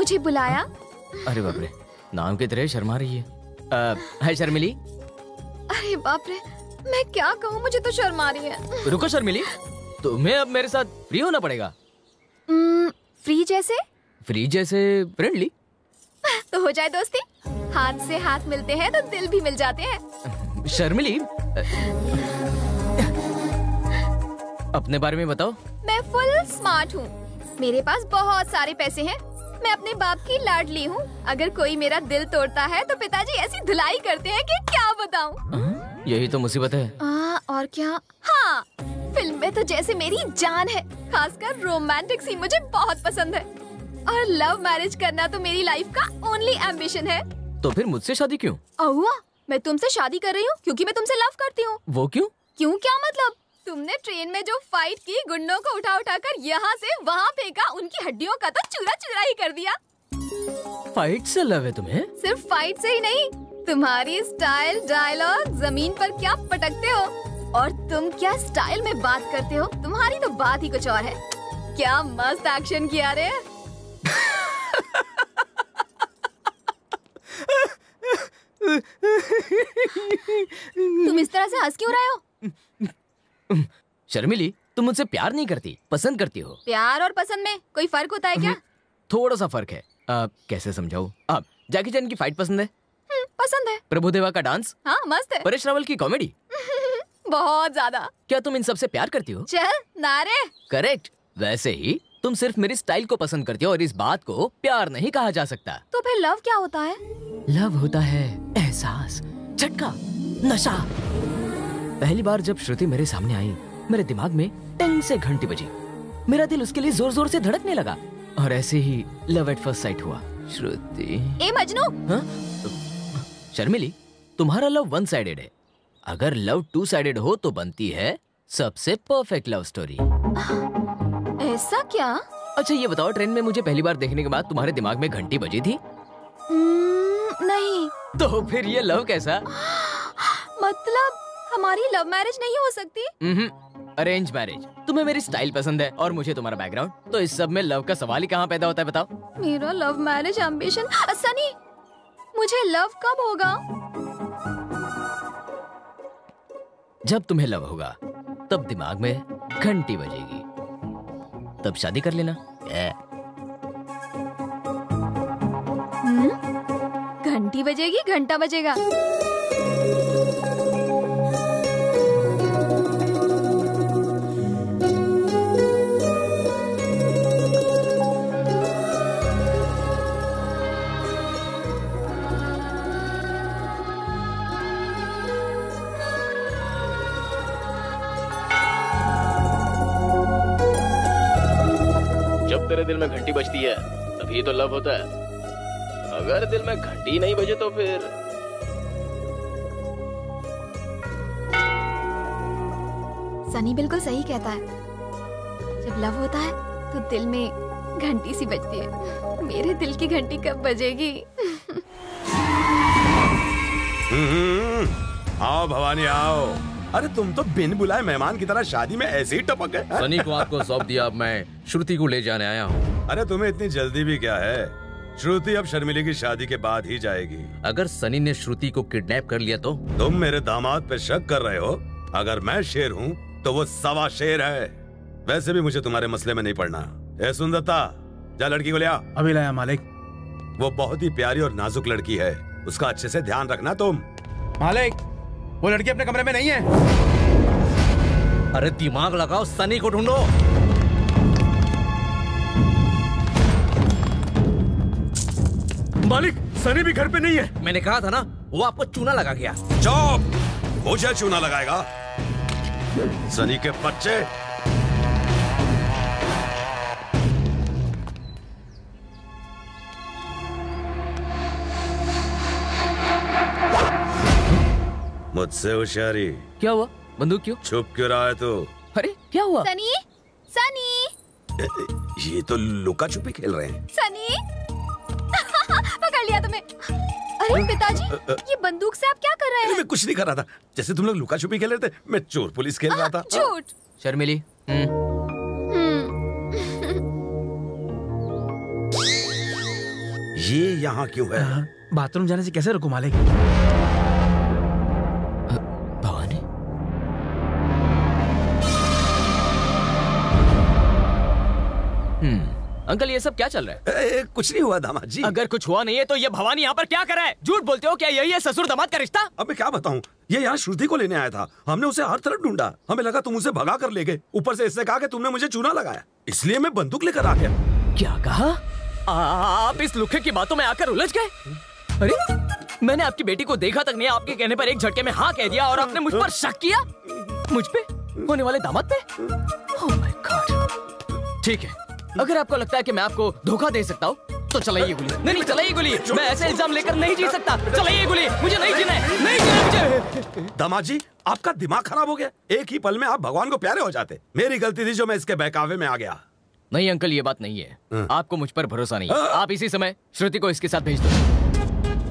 मुझे बुलाया। अरे बाप रे, नाम की तरह शर्मा रही है। है शर्मिली? अरे बाप रे, मैं क्या कहूँ, मुझे तो शर्म आ रही है। रुको शर्मिली, तुम्हें अब मेरे साथ फ्री होना पड़ेगा। फ्री जैसे? फ्री जैसे फ्रेंडली। तो हो जाए दोस्ती, हाथ से हाथ मिलते हैं तो दिल भी मिल जाते हैं। शर्मिली, अपने बारे में बताओ। मैं फुल स्मार्ट हूँ, मेरे पास बहुत सारे पैसे हैं, मैं अपने बाप की लाडली हूँ। अगर कोई मेरा दिल तोड़ता है तो पिताजी ऐसी धुलाई करते हैं कि क्या बताऊँ। यही तो मुसीबत है। और क्या? हाँ, फिल्म में तो जैसे मेरी जान है, खासकर रोमांटिक सीन मुझे बहुत पसंद है। और लव मैरिज करना तो मेरी लाइफ का ओनली एम्बिशन है। तो फिर मुझसे शादी क्यों? अहुआ, मैं तुमसे शादी कर रही हूँ क्योंकि मैं तुमसे लव करती हूँ। वो क्यों? क्यों क्या मतलब? तुमने ट्रेन में जो फाइट की, गुंडों को उठा उठा कर यहाँ से वहाँ फेंका, उनकी हड्डियों का तो चूरा चूरा ही कर दिया। फाइट से लव है तुम्हें? सिर्फ फाइट से ही नहीं, तुम्हारी स्टाइल, डायलॉग, जमीन पर क्या पटकते हो और तुम क्या स्टाइल में बात करते हो, तुम्हारी तो बात ही कुछ और है। क्या मस्त एक्शन किया रे। तुम इस तरह से हंस क्यों रहे हो? शर्मिली, तुम मुझसे प्यार नहीं करती, पसंद करती हो। प्यार और पसंद में कोई फर्क होता है क्या? थोड़ा सा फर्क है। कैसे समझाऊं? जैकी चैन की फाइट पसंद है? पसंद है। प्रभुदेवा का डांस? हाँ, मस्त है। परेश रावल की कॉमेडी? बहुत ज्यादा। क्या तुम इन सब से प्यार करती हो? चल नारे। करेक्ट। वैसे ही तुम सिर्फ मेरी स्टाइल को पसंद करती हो और इस बात को प्यार नहीं कहा जा सकता। तो फिर लव क्या होता है? लव होता है एहसास, झटका, नशा। पहली बार जब श्रुति मेरे सामने आई, मेरे दिमाग में टिंग से घंटी बजी। मेरा दिल उसके लिए जोर जोर से धड़कने लगा और ऐसे ही लव एट फर्स्ट साइट हुआ। श्रुति। ए मजनू। हाँ? शर्मिली, तुम्हारा लव वन साइडेड है। अगर लव टू साइडेड हो तो बनती है सबसे परफेक्ट लव स्टोरी। ऐसा क्या? अच्छा ये बताओ, ट्रेन में मुझे पहली बार देखने के बाद तुम्हारे दिमाग में घंटी बजी थी? नहीं। तो फिर ये लव कैसा? मतलब हमारी लव मैरिज नहीं हो सकती? Arrange marriage. तुम्हें मेरी स्टाइल पसंद है और मुझे तुम्हारा बैकग्राउंड, तो इस सब में लव का सवाल ही कहाँ पैदा होता है बताओ? मेरा लव मैरिज एम्बिशन। सनी, मुझे लव कब होगा? जब तुम्हें लव होगा तब दिमाग में घंटी बजेगी, तब शादी कर लेना। घंटी बजेगी, घंटा बजेगा। जब तेरे दिल में घंटी बजती है तभी तो लव होता है। अगर दिल में घंटी नहीं बजे तो फिर सनी बिल्कुल सही कहता है। जब लव होता है तो दिल में घंटी सी बजती है। मेरे दिल की घंटी कब बजेगी? आओ भवानी आओ। अरे तुम तो बिन बुलाए मेहमान की तरह शादी में ऐसे ही टपक गए। सनी को आपको सौंप दिया, अब मैं श्रुति को ले जाने आया हूँ। अरे तुम्हें इतनी जल्दी भी क्या है? श्रुति अब शर्मिली की शादी के बाद ही जाएगी। अगर सनी ने श्रुति को किडनैप कर लिया तो? तुम मेरे दामाद पे शक कर रहे हो? अगर मैं शेर हूँ तो वो सवा शेर है। वैसे भी मुझे तुम्हारे मसले में नहीं पड़ना। ए सुंदरता, जा लड़की को ले आ। अभी लाया मालिक। वो बहुत ही प्यारी और नाजुक लड़की है, उसका अच्छे से ध्यान रखना तुम। मालिक, वो लड़की अपने कमरे में नहीं है। अरे दिमाग लगाओ, सनी को ढूंढो। मालिक, सनी भी घर पे नहीं है। मैंने कहा था ना, वो आपको चूना लगा गया। चुप! मुझे चूना लगाएगा? सनी के बच्चे। मुझसे होशियारी। क्या हुआ? बंदूक क्यों? चुप क्यों रहा है तू? अरे क्या हुआ? सनी, सनी। ये तो लुका छुपी खेल रहे हैं। सनी। पकड़ लिया तुम्हें। अरे पिताजी, ये बंदूक से आप क्या कर रहे हैं? मैं कुछ नहीं कर रहा था। जैसे तुम लोग लुका छुपी खेल रहे थे, मैं चोर पुलिस खेल रहा था। झूठ। शर्मिली। ये यहाँ क्यों है? बाथरूम जाने से कैसे रुकूं मालिक? भवानी, अंकल ये सब क्या चल रहा है? कुछ नहीं हुआ दामाद जी। अगर कुछ हुआ नहीं है तो ये भवानी यहाँ पर क्या कर रहा है? झूठ बोलते हो क्या? यही है ससुर दामाद का रिश्ता? अब मैं क्या बताऊं, ये यहाँ श्रुति को लेने आया था। हमने उसे हर तरफ ढूंढा, हमें लगा तुम उसे भगा कर ले गए। ऊपर से इससे कहा कि तुमने मुझे चूना लगाया, इसलिए मैं बंदूक लेकर आ गया। क्या कहा? आप इस लुखे की बातों में आकर उलझ गए? अरे मैंने आपकी बेटी को देखा तक नहीं, आपके कहने पर एक झटके में हाँ कह दिया और आपने मुझ पर शक किया, मुझ पे होने वाले दामाद पे। Oh my God. ठीक है, अगर आपको लगता है कि मैं आपको धोखा दे सकता हूँ तो चलाइए गोली। नहीं चलाइए गोली, मैं ऐसे इल्जाम लेकर नहीं जी सकता। चलाइए गोली, मुझे नहीं जीना है, नहीं जीना मुझे। दामाद जी, आपका दिमाग खराब हो गया। एक ही पल में आप भगवान को प्यारे हो जाते। मेरी गलती थी जो मैं इसके बहकावे में आ गया। नहीं अंकल, ये बात नहीं है। आपको मुझ पर भरोसा नहीं है। आप इसी समय श्रुति को इसके साथ भेज दो।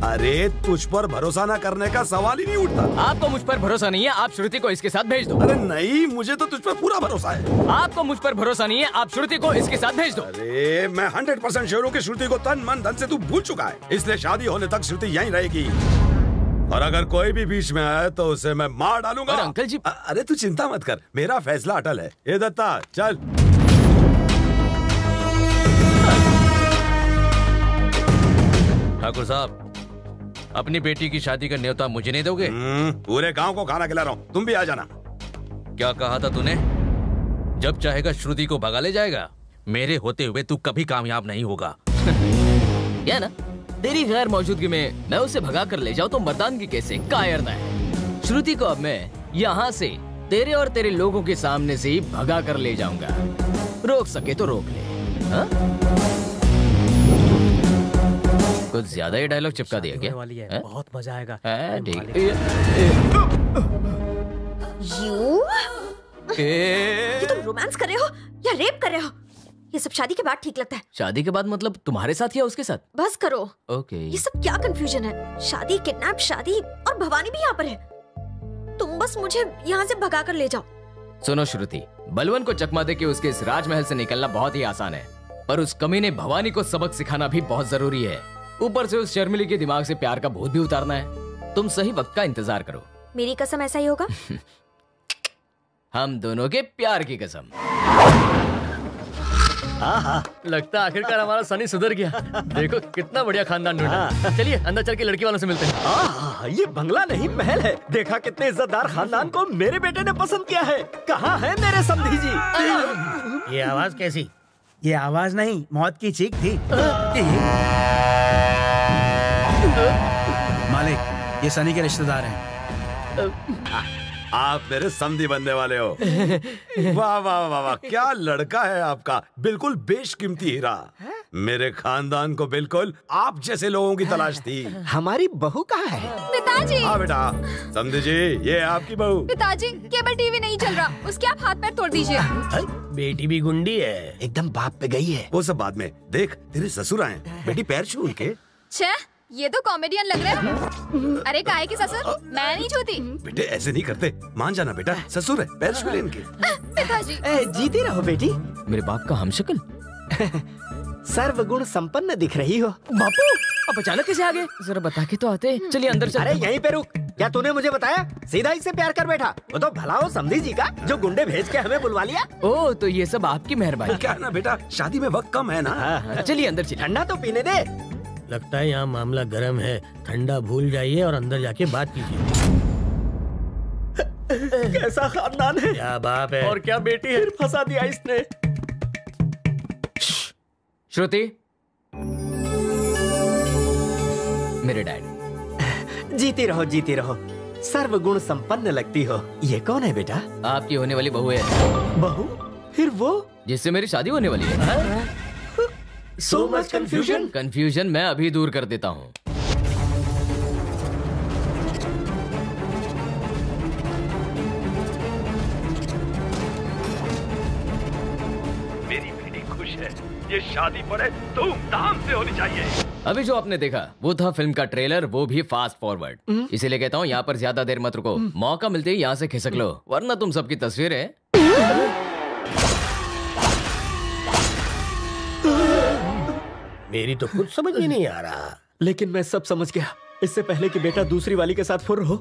अरे तुझ पर भरोसा ना करने का सवाल ही नहीं उठता। आपको मुझ पर भरोसा नहीं है, आप श्रुति को इसके साथ भेज दो। अरे नहीं, मुझे तो तुझ पर पूरा भरोसा है। आपको मुझ पर भरोसा नहीं है, आप श्रुति को इसके साथ भेज दो। अरे मैं 100% श्योर हूँ कि श्रुति को तन मन धन से तू भूल चुका है, इसलिए शादी होने तक श्रुति यहीं रहेगी। और अगर कोई भी बीच में आए तो उसे मैं मार डालूंगा। और अंकल जी, अरे तू चिंता मत कर, मेरा फैसला अटल है। ए दत्ता चल। ठाकुर साहब, अपनी बेटी की शादी का न्योता मुझे नहीं दोगे? पूरे गांव को खाना खिला रहा हूँ, तुम भी आ जाना। क्या कहा था तूने? जब चाहेगा श्रुति को भगा ले जाएगा। मेरे होते हुए तू कभी कामयाब नहीं होगा। क्या ना, तेरी गैर मौजूदगी में मैं उसे भगा कर ले जाऊँ तो मर्दानगी कैसे कायरता है। श्रुति को अब मैं यहाँ से तेरे और तेरे लोगों के सामने से ही भगा कर ले जाऊंगा। रोक सके तो रोक ले। हा? कुछ ज्यादा ही डायलॉग चिपका दिया क्या? वाली है। बहुत मजा आएगा। ये तुम रोमांस कर रहे हो या रेप कर रहे हो? ये सब शादी के बाद ठीक लगता है। शादी के बाद मतलब तुम्हारे साथ या उसके साथ? बस करो। ओके। ये सब क्या कंफ्यूजन है? शादी, किडनैप, शादी और भवानी भी यहाँ पर है। तुम बस मुझे यहाँ से भगा कर ले जाओ। सुनो श्रुति, बलवन को चकमा दे के उसके इस राजमहल से निकलना बहुत ही आसान है, पर उस कमीने भवानी को सबक सिखाना भी बहुत जरूरी है। ऊपर से उस शर्मिली के दिमाग से प्यार का भूत भी उतारना है। तुम सही वक्त का इंतजार करो। मेरी कसम ऐसा ही होगा। हम दोनों के प्यार की कसम। हाँ, लगता आखिरकार हमारा सनी सुधर गया। देखो कितना बढ़िया खानदान ढूंढा। चलिए अंदर चल के लड़की वालों से मिलते हैं। ये बंगला नहीं महल है। देखा कितने इज्जतदार खानदान को मेरे बेटे ने पसंद किया है। कहाँ है मेरे समधी जी? ये आवाज कैसी? ये आवाज नहीं, मौत की चीख थी। मालिक, ये सनी के रिश्तेदार हैं। आप मेरे समधी बनने वाले हो। वाह वाह वाह वाह, क्या लड़का है आपका, बिल्कुल बेशकीमती हीरा। मेरे खानदान को बिल्कुल आप जैसे लोगों की तलाश थी। हमारी बहू कहाँ है? पिताजी। हाँ बेटा, समधी जी, ये आपकी बहू। पिताजी, केबल टीवी नहीं चल रहा, उसके आप हाथ पैर तोड़ दीजिए। बेटी भी गुंडी है, एकदम बाप पे गई है। वो सब बाद में, देख तेरे ससुर आए। बेटी पैर छू उनके। छे, ये तो कॉमेडियन लग रहे हो। अरे काहे की ससुर, मैं नहीं छूती। बेटे ऐसे नहीं करते, मान जाना बेटा, ससुर है, पैर छू ले इनके। पिताजी। जीती रहो बेटी। मेरे बाप का हमशक्ल। सर्वगुण संपन्न दिख रही हो। बापू, अब अचानक कैसे आ गए? जरा बता के तो आते। चलिए अंदर चलते। अरे यहीं पे रुक। क्या तूने मुझे बताया? सीधा ही से प्यार कर बैठा। वो तो भला हो समधी जी का, जो गुंडे भेज के हमें बुलवा लिया। ओह, तो ये सब आपकी मेहरबानी। क्या है ना बेटा, शादी में वक्त कम है ना। चलिए अंदर चलिए। ठंडा तो पीने दे। लगता है यहाँ मामला गर्म है। ठंडा भूल जाइए और अंदर जाके बात कीजिए। कैसा खानदान है, क्या बाप है और क्या बेटी है। फंसा दिया इसने। श्रुति, मेरे डैड। जीती रहो, जीती रहो। सर्वगुण संपन्न लगती हो। ये कौन है बेटा? आपकी होने वाली बहू है। बहू? फिर वो जिससे मेरी शादी होने वाली है। So much confusion? कंफ्यूजन मैं अभी दूर कर देता हूँ। मेरी बेटी खुश है, ये शादी बड़े धूमधाम से होनी चाहिए। अभी जो आपने देखा वो था फिल्म का ट्रेलर, वो भी फास्ट फॉरवर्ड। इसीलिए कहता हूँ यहाँ पर ज्यादा देर मत रुको। मौका मिलते ही यहाँ से खिसक लो, वरना तुम सबकी तस्वीरें। मेरी तो कुछ समझ में नहीं आ रहा। लेकिन मैं सब समझ गया। इससे पहले कि बेटा दूसरी वाली के साथ फुर्र हो,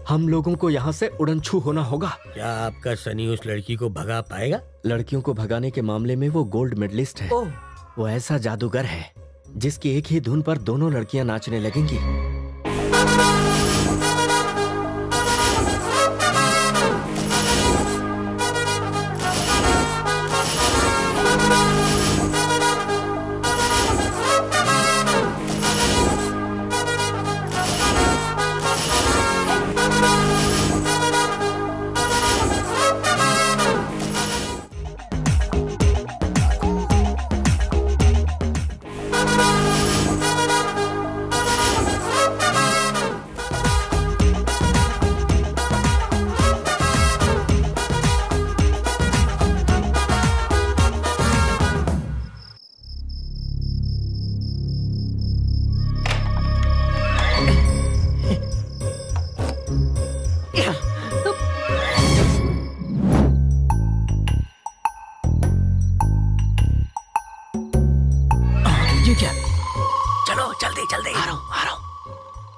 हम लोगों को यहाँ से उड़न छू होना होगा। क्या आपका सनी उस लड़की को भगा पाएगा? लड़कियों को भगाने के मामले में वो गोल्ड मेडलिस्ट है। वो ऐसा जादूगर है जिसकी एक ही धुन पर दोनों लड़कियां नाचने लगेंगी।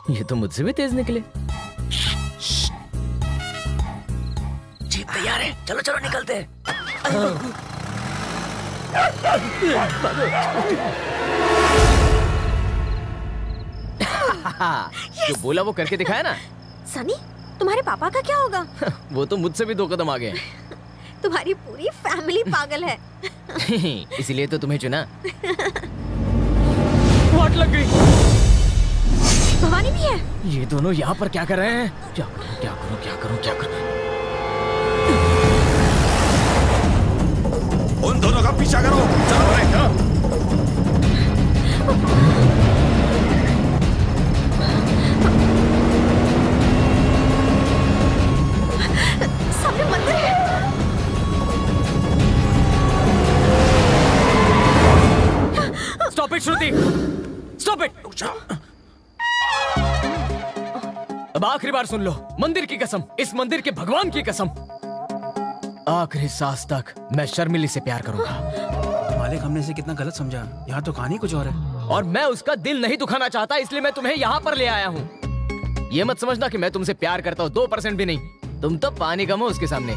ये तो मुझसे भी तेज निकले। जीप तैयार है, चलो चलो निकलते हैं। जो बोला वो करके दिखाया ना। सनी, तुम्हारे पापा का क्या होगा? वो तो मुझसे भी 2 कदम आगे हैं। तुम्हारी पूरी फैमिली पागल है। इसीलिए तो तुम्हें चुना। वाट लग गई। भवानी भी है। ये दोनों यहाँ पर क्या कर रहे हैं? क्या करूं, क्या करूं, क्या करूं, क्या करूं? उन दोनों का पीछा करो। चलो रे, चलो। सामने मंदिर है। Stop it Shruti, stop it. अब आखिरी बार सुन लो, मंदिर की कसम, इस मंदिर के भगवान की कसम, आखिरी सांस तक मैं शर्मिली से प्यार करूंगा। मालिक, हमने इसे कितना गलत समझा। यहाँ तो कहानी कुछ और है। और मैं उसका दिल नहीं दुखाना चाहता, इसलिए मैं तुम्हें यहाँ पर ले आया हूँ। ये मत समझना कि मैं तुमसे प्यार करता हूँ, 2% भी नहीं। तुम तो पानी कम हो उसके सामने।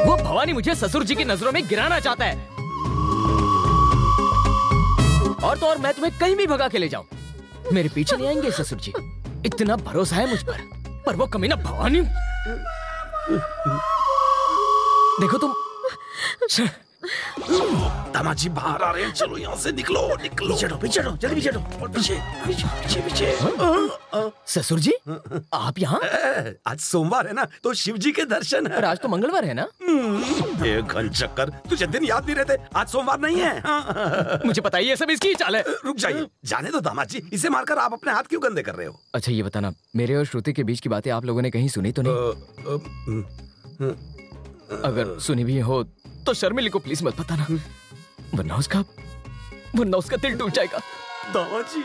वो भवानी मुझे ससुर जी की नजरों में गिराना चाहता है। और तो और मैं तुम्हें कहीं भी भगा के ले जाऊं, मेरे पीछे नहीं आएंगे ससुर जी। इतना भरोसा है मुझ पर वो कमीना भवानी। देखो तुम। दामाजी बाहर आ रहे हैं, चलो यहाँ से निकलो, निकलो। पीछे हटो, जल्दी पीछे हटो। और पीछे पीछे पीछे पीछे। ससुर जी, आप यहाँ? आज सोमवार है ना, तो शिव जी के दर्शन है। आज तो मंगलवार है ना? ये घन चक्कर, तुझे दिन याद नहीं रहते? आज सोमवार नहीं है। मुझे पता है, ये सब इसकी चाल है। रुक जाइए, जाने दो दामाजी। इसे मारकर आप अपने हाथ क्यों गंदे कर रहे हो? अच्छा ये बताना, मेरे और श्रुति के बीच की बातें आप लोगों ने कहीं सुनी तो नहीं? अगर सुनी भी हो तो शर्मिली को प्लीज मत बताना, वरना उसका दिल टूट जाएगा। दामाजी